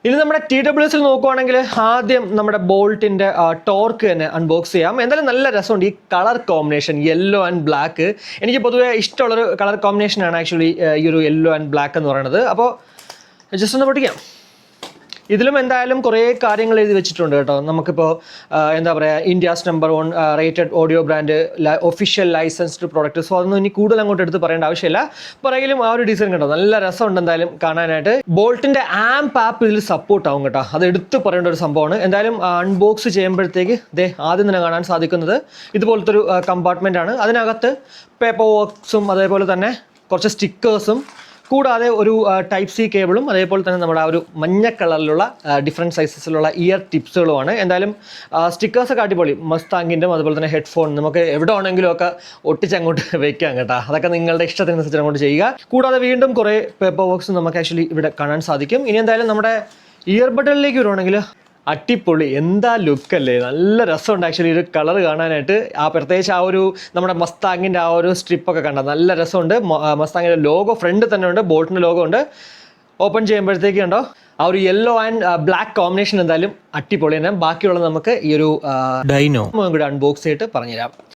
ഇനി നമ്മുടെ TWS നോക്കുവാണെങ്കിൽ ആദ്യം നമ്മുടെ ബോൾട്ടിൻ്റെ ടോർക്ക് തന്നെ അൺബോക്സ് ചെയ്യാം. എന്തായാലും നല്ല രസമുണ്ട് ഈ colour combination, yellow and black. എനിക്ക് പൊതുവേ ഇഷ്ടമുള്ളൊരു കളർ കോമ്പിനേഷനാണ് ആക്ച്വലി ഈ ഒരു യെല്ലോ ആൻഡ് ബ്ലാക്ക് എന്ന് പറയുന്നത്. അപ്പോൾ ജസ്റ്റ് ഒന്ന് പൊട്ടിക്കാം. ഇതിലും എന്തായാലും കുറേ കാര്യങ്ങൾ എഴുതി വെച്ചിട്ടുണ്ട് കേട്ടോ. നമുക്കിപ്പോൾ എന്താ പറയുക, India's #1 rated audio brand, official licensed product. So അതൊന്നും ഇനി കൂടുതൽ അങ്ങോട്ട് എടുത്ത് പറയേണ്ട ആവശ്യമില്ല. പുറകിലും ആ ഒരു ഡിസൈൻ കേട്ടോ, നല്ല രസമുണ്ട് എന്തായാലും കാണാനായിട്ട്. ബോൾട്ടിൻ്റെ ആപ്പ് ഇതിൽ സപ്പോർട്ട് ആവും കേട്ടോ, അത് എടുത്ത് പറയേണ്ട ഒരു സംഭവമാണ്. എന്തായാലും അൺബോക്സ് ചെയ്യുമ്പോഴത്തേക്ക് ആദ്യം തന്നെ കാണാൻ സാധിക്കുന്നത് ഇതുപോലത്തെ ഒരു കമ്പാർട്ട്മെൻ്റ് ആണ്. അതിനകത്ത് പേപ്പർ വർക്ക്സും അതേപോലെ തന്നെ കുറച്ച് സ്റ്റിക്കേഴ്സും കൂടാതെ ഒരു ടൈപ്പ് സി കേബിളും അതേപോലെ തന്നെ നമ്മുടെ ആ ഒരു മഞ്ഞ കളറിലുള്ള ഡിഫറെൻറ്റ് സൈസസിലുള്ള ഇയർ ടിപ്സുകളുമാണ്. എന്തായാലും സ്റ്റിക്കേഴ്സൊക്കെ അടിപൊളി. മസ്താങ്ങിൻ്റെ അതുപോലെ തന്നെ ഹെഡ്ഫോൺ നമുക്ക് എവിടെ ആണെങ്കിലും ഒക്കെ ഒട്ടിച്ചങ്ങോട്ട് വെക്കാം കേട്ടോ. അതൊക്കെ നിങ്ങളുടെ ഇഷ്ടത്തിനനുസരിച്ച് അങ്ങോട്ട് ചെയ്യുക. കൂടാതെ വീണ്ടും കുറേ പേപ്പർ വർക്ക്സ് നമുക്ക് ആക്ച്വലി ഇവിടെ കാണാൻ സാധിക്കും. ഇനി എന്തായാലും നമ്മുടെ ഇയർബഡിലേക്ക് വരുവാണെങ്കിൽ അടിപൊളി, എന്താ ലുക്കല്ലേ, നല്ല രസമുണ്ട് ആക്ച്വലി ഒരു കളർ കാണാനായിട്ട്. പ്രത്യേകിച്ച് ആ ഒരു നമ്മുടെ മസ്താങ്ങിൻ്റെ ആ ഒരു സ്ട്രിപ്പൊക്കെ കണ്ടാൽ നല്ല രസമുണ്ട്. മസ്താങ്ങിൻ്റെ ലോഗോ ഫ്രണ്ട് തന്നെ ഉണ്ട്, ബോൾട്ടിൻ്റെ ലോഗോ ഉണ്ട്. ഓപ്പൺ ചെയ്യുമ്പോഴത്തേക്ക് ഉണ്ടോ ആ ഒരു യെല്ലോ ആൻഡ് ബ്ലാക്ക് കോമ്പിനേഷൻ എന്തായാലും അടിപൊളി തന്നെ. ബാക്കിയുള്ളത് നമുക്ക് ഈ ഒരു ഡൈനോ കൂടെ അൺബോക്സ് ചെയ്തിട്ട് പറഞ്ഞുതരാം.